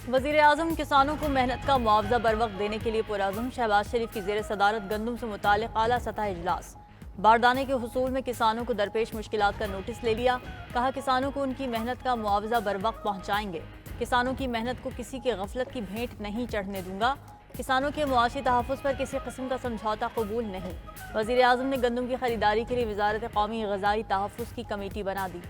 वज़ीर आज़म किसानों को मेहनत का मुआवजा बर वक्त देने के लिए पुरअज़म। शहबाज शरीफ की ज़ेर सदारत गंदम से मुताल्लिक़ आला सतह इजलास। बारदाने के हुसूल में किसानों को दरपेश मुश्किलात का नोटिस ले लिया। कहा किसानों को उनकी मेहनत का मुआवजा बर वक्त पहुँचाएंगे। किसानों की मेहनत को किसी की गफलत की भेंट नहीं चढ़ने दूंगा। किसानों के मुआशी तहफ़्फ़ुज़ पर किसी किस्म का समझौता कबूल नहीं। वज़ीर आज़म ने गंदम की खरीदारी के लिए वज़ारत कौमी ग़ज़ाई तहफ़्फ़ुज़ की कमेटी बना दी।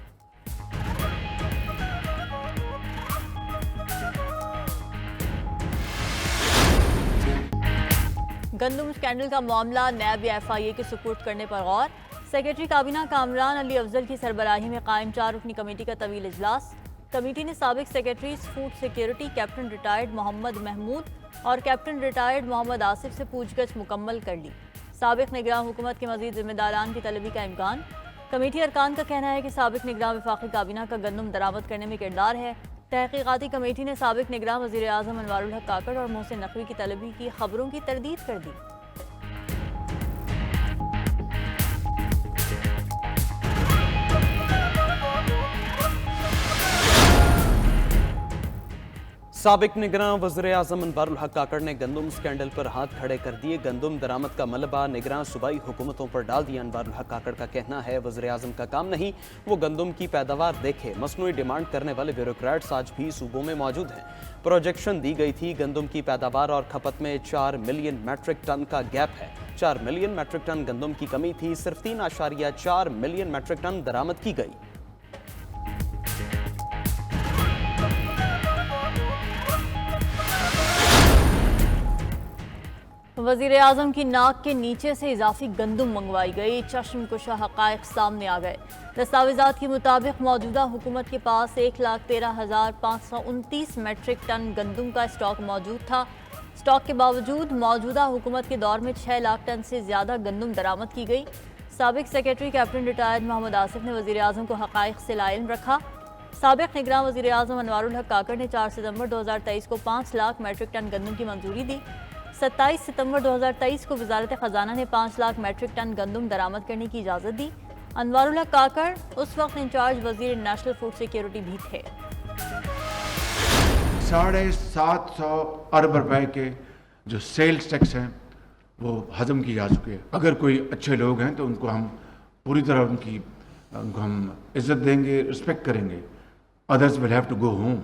गंदम स्कैंडल का मामला नैब या FIA के सुपुर्द करने पर गौर। सेक्रेटरी काबीना कामरान अली अफजल की सरबराही में कायम 4 रुकनी कमेटी का तवील इजलास। कमेटी ने साबिक secretaries food security captain retired Mohammad Mahmood और कैप्टन रिटायर्ड मोहम्मद आसिफ से पूछगछ मुकम्मल कर ली। साबिक निगरान हुकूमत के मजीद जिम्मेदारान की तलबी का इम्कान। कमेटी अरकान का कहना है कि साबिक निगरान वफाकी काबीना का गंदम दरामद करने में किरदार है। तहकीकाती कमेटी ने साबिक निगरान वज़ीर आज़म अनवारुल हक काकड़ और मोहसिन नकवी की तलबी की खबरों की तरदीद कर दी। साबिक निगरान वज़ीर आज़म अनवारुल हक काकड़ ने गंदम स्कैंडल पर हाथ खड़े कर दिए। गंदम दरामद का मलबा निगरान सूबाई हुकूमतों पर डाल दिया। अनवारुल हक काकड़ का कहना है वज़ीर आज़म का काम नहीं, वो गंदम की पैदावार देखे। मसनूई डिमांड करने वाले ब्यूरोक्रेट्स आज भी सूबों में मौजूद हैं। प्रोजेक्शन दी गई थी गंदम की पैदावार और खपत में 4 मिलियन मैट्रिक टन का गैप है। 4 मिलियन मैट्रिक टन गंदम की कमी थी, सिर्फ 3.4 मिलियन मैट्रिक टन दरामद की गई। वज़ीर आज़म की नाक के नीचे से इजाफी गंदम मंगवाई गई। चश्मकुशा हक़ाइक़ सामने आ गए। दस्तावेज़ात के मुताबिक मौजूदा हुकूमत के पास 1,13,529 मैट्रिक टन गंदम का स्टॉक मौजूद था। स्टॉक के बावजूद मौजूदा हुकूमत के दौर में 6 लाख टन से ज़्यादा गंदम दरामद की गई। साबिक secretary captain retired Mohammad Asif ने वज़ीर आज़म को हक़ाइक़ से लाइल रखा। साबिक निगरान वज़ीर आज़म अनवारुल हक काकड़ ने 4 सितंबर 2023 को 5 लाख मैट्रिक टन गंदम की मंजूरी दी। 27 सितंबर 2023 को वज़ारत ख़जाना ने 5 लाख मैट्रिक टन गंदम दरामद करने की इजाज़त दी। अनवारुल हक काकड़ उस वक्त इंचार्ज वज़ीर नेशनल फूड सिक्योरिटी भी थे। 750 अरब रुपए के जो सेल्स टैक्स हैं वो हजम की जा चुके हैं। अगर कोई अच्छे लोग हैं तो उनको हम पूरी तरह उनको हम इज्जत देंगे, रिस्पेक्ट करेंगे। Others will have to go home.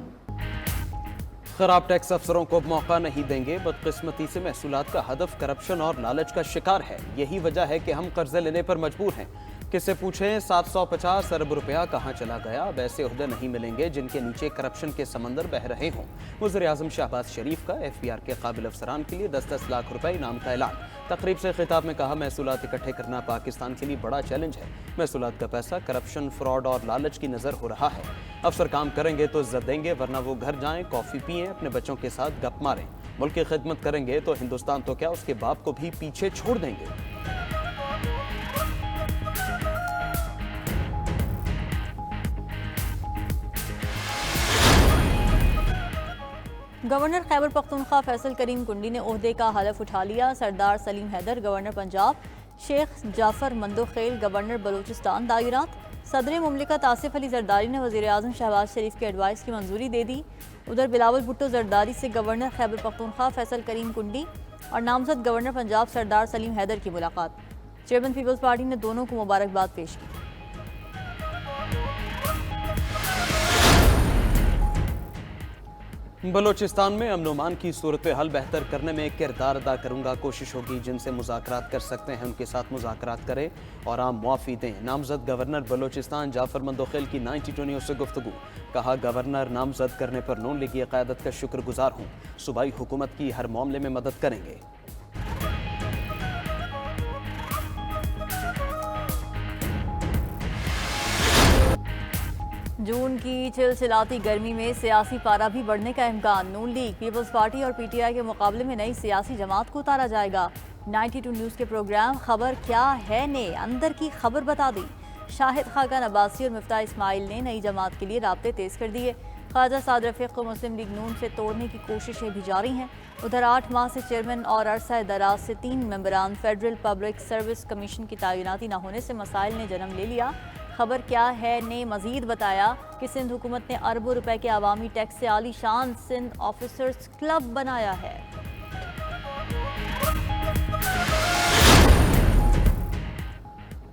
खराब टैक्स अफसरों को मौका नहीं देंगे। बदकिस्मती से महसूलात का हदफ करप्शन और लालच का शिकार है। यही वजह है कि हम कर्जे लेने पर मजबूर हैं। किससे पूछें 750 अरब रुपया कहाँ चला गया। अब ऐसे ओहदे नहीं मिलेंगे जिनके नीचे करप्शन के समंदर बह रहे हों। वज़ीर आज़म शहबाज शरीफ का FBR के काबिल अफसरान के लिए 10-10 लाख रुपए इनाम का ऐलान। तकरीब से खिताब में कहा महसूलात इकट्ठे करना पाकिस्तान के लिए बड़ा चैलेंज है। महसूलात का पैसा करप्शन, फ्रॉड और लालच की नज़र हो रहा है। अफसर काम करेंगे तो इज्जत देंगे, वरना वो घर जाएं, कॉफ़ी पिएं, अपने बच्चों के साथ गप मारें। मुल्क की खिदमत करेंगे तो हिंदुस्तान तो क्या उसके बाप को भी पीछे छोड़ देंगे। गवर्नर खैबर पख्तूनख्वा फैसल करीम कुंडी ने ओहदे का हलफ उठा लिया। सरदार सलीम हैदर गवर्नर पंजाब, शेख जाफर मंदोखेल गवर्नर बलूचिस्तान दायरात, सदर मुमलिकत आसिफ अली जरदारी ने वज़ीर आज़म शहबाज शरीफ के एडवाइस की मंजूरी दे दी। उधर बिलावल भुट्टो जरदारी से गवर्नर खैबर पख्तूनख्वा फैसल करीम कुंडी और नामजद गवर्नर पंजाब सरदार सलीम हैदर की मुलाकात। चेयरमैन पीपल्स पार्टी ने दोनों को मुबारकबाद पेश की। बलोचिस्तान में अमन-ओ-मान की सूरत हाल बेहतर करने में किरदार अदा करूंगा। कोशिश होगी जिनसे मुज़ाकरात कर सकते हैं उनके साथ मुज़ाकरात करें और आम मुआफ़ी दें। नामजद गवर्नर बलोचिस्तान जाफर मंदोखेल की 92 न्यूज़ से गुफ्तगू। कहा गवर्नर नामजद करने पर नून लीग की क़यादत का शुक्रगुजार हूँ। सूबाई हुकूमत की हर मामले में मदद करेंगे। जून की चिलचिलाती गर्मी में सियासी पारा भी बढ़ने का इम्कान। नून लीग, पीपल्स पार्टी और PTI के मुकाबले में नई सियासी जमात को उतारा जाएगा। 92 न्यूज़ के प्रोग्राम खबर क्या है ने अंदर की खबर बता दी। शाहिद खाकान अब्बासी और मिफ्ताह इस्माइल ने नई जमात के लिए राब्ते तेज कर दिए। ख्वाजा साद रफीक को मुस्लिम लीग नून से तोड़ने की कोशिशें भी जारी हैं। उधर 8 माह से चेयरमैन और अरसा दराज से 3 मेंबरान फेडरल पब्लिक सर्विस कमीशन की तैनाती न होने से मसाइल ने जन्म ले लिया। खबर क्या है ने मजीद बताया कि सिंध हुकूमत ने अरबों रुपए के अवामी टैक्स से आलीशान सिंध ऑफिसर्स क्लब बनाया है।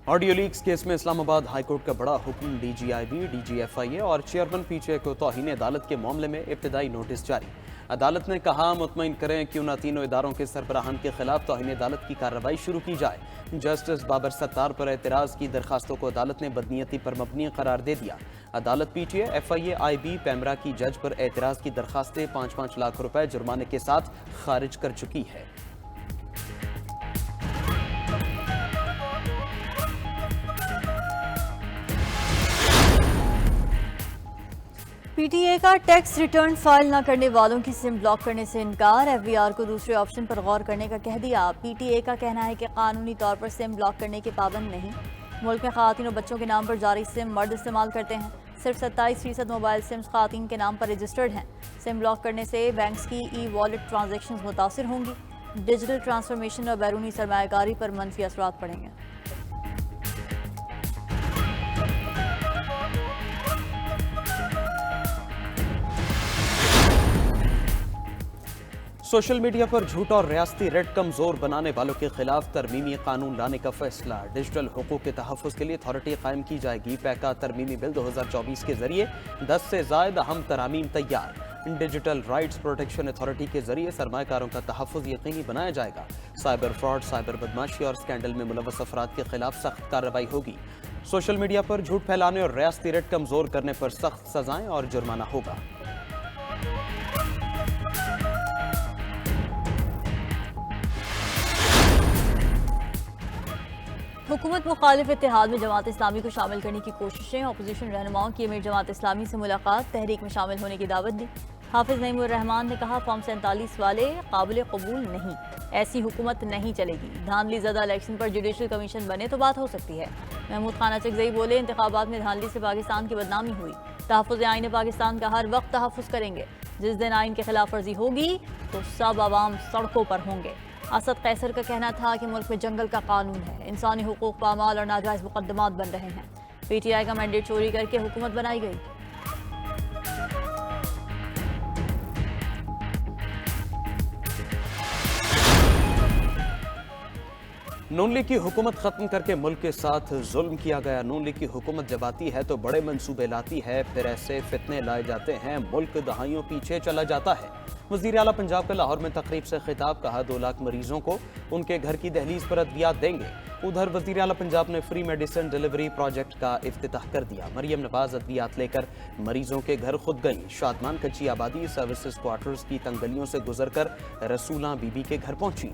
ऑडियो लीक्स केस में इस्लामाबाद हाईकोर्ट का बड़ा हुक्म, डीजीआईबी, डीजीएफआईए और चेयरमैन पीटीआई को तौहीन अदालत के मामले में इब्तिदाई नोटिस जारी। अदालत ने कहा, मुतमईन करें कि उन तीनों इदारों के सरबराहान के खिलाफ तौहीन अदालत की कार्रवाई शुरू की जाए। जस्टिस बाबर सत्तार पर एतराज़ की दरखास्तों को अदालत ने बदनीयती पर मबनी करार दे दिया। अदालत पीटीआई, एफआईए, आईबी, पैमरा की जज पर एतराज़ की दरखास्तें 5-5 लाख रुपए जुर्माने के साथ खारिज कर चुकी है। पीटीए का टैक्स रिटर्न फाइल न करने वालों की सिम ब्लॉक करने से इनकार, एफबीआर को दूसरे ऑप्शन पर गौर करने का कह दिया। पीटीए का कहना है कि कानूनी तौर पर सिम ब्लॉक करने के पाबंद नहीं। मुल्क में खवातीन और बच्चों के नाम पर जारी सिम मर्द इस्तेमाल करते हैं। सिर्फ 27% मोबाइल सिम्स खवातीन के नाम पर रजिस्टर्ड हैं। सिम ब्लॉक करने से बैंक्स की ई वॉलेट ट्रांजेक्शन मुतासिर होंगी। डिजिटल ट्रांसफॉर्मेशन और बैरूनी सरमायाकारी पर मनफी असरात पड़ेंगे। सोशल मीडिया पर झूठ और रियासती रेट कमजोर बनाने वालों के खिलाफ तरमीमी कानून लाने का फैसला। डिजिटल हुकूक के तहफ़्फ़ुज़ के लिए अथॉरिटी कायम की जाएगी। पैका तरमीमी बिल 2024 के जरिए 10 से ज़ायद अहम तरामीम तैयार। डिजिटल राइट्स प्रोटेक्शन अथॉरिटी के जरिए सरमाकारों का तहफ़्फ़ुज़ यकीनी बनाया जाएगा। साइबर फ्रॉड, साइबर बदमाशी और स्कैंडल में मुलव्वस अफराद के खिलाफ सख्त कार्रवाई होगी। सोशल मीडिया पर झूठ फैलाने और रियासती रेट कमजोर करने पर सख्त सजाएं और जुर्माना होगा। हुकूमत मुखालिफ इत्तेहाद में जमात इस्लामी को शामिल करने की कोशिशें। अपोजिशन रहनुमाओं की अमीर जमात इस्लामी से मुलाकात, तहरीक में शामिल होने की दावत दी। हाफिज नईमुर रहमान ने कहा, फॉर्म 47 वाले काबिल कबूल नहीं, ऐसी हुकूमत नहीं चलेगी। धांधली ज़दा इलेक्शन पर जुडिशल कमीशन बने तो बात हो सकती है। महमूद खान अचकज़ई बोले, इंतखाबात में धांधली से पाकिस्तान की बदनामी हुई। तहफ़्फ़ुज़ आईन पाकिस्तान का हर वक्त तहफ़्फ़ुज़ करेंगे। जिस दिन आइन की खिलाफ वर्जी होगी तो सब आवाम सड़कों पर होंगे। असद कैसर का कहना था कि मुल्क में जंगल का कानून है, इंसानी हुकूक पामाल और नाजायज़ मुकदमात बन रहे हैं। पीटीआई का मैंडेट चोरी करके हुकूमत बनाई गई। नून लीग की हुकूमत खत्म करके मुल्क के साथ जुल्म किया गया। नून लीग की हुकूमत जब आती है तो बड़े मंसूबे लाती है, फिर ऐसे फितने लाए जाते हैं, मुल्क दहाइयों पीछे चला जाता है। वज़ीर आला पंजाब का लाहौर में तकरीब से खिताब, कहा 2 लाख मरीजों को उनके घर की दहलीज पर अद्वियात देंगे। उधर वज़ीर आला पंजाब ने फ्री मेडिसिन डिलीवरी प्रोजेक्ट का इफ्तिताह कर दिया। मरियम नवाज अद्वियात लेकर मरीजों के घर खुद गईं। शादमान कच्ची आबादी सर्विसेज क्वार्टर्स की तंगलियों से गुजर कर रसूला बीबी के घर पहुंची।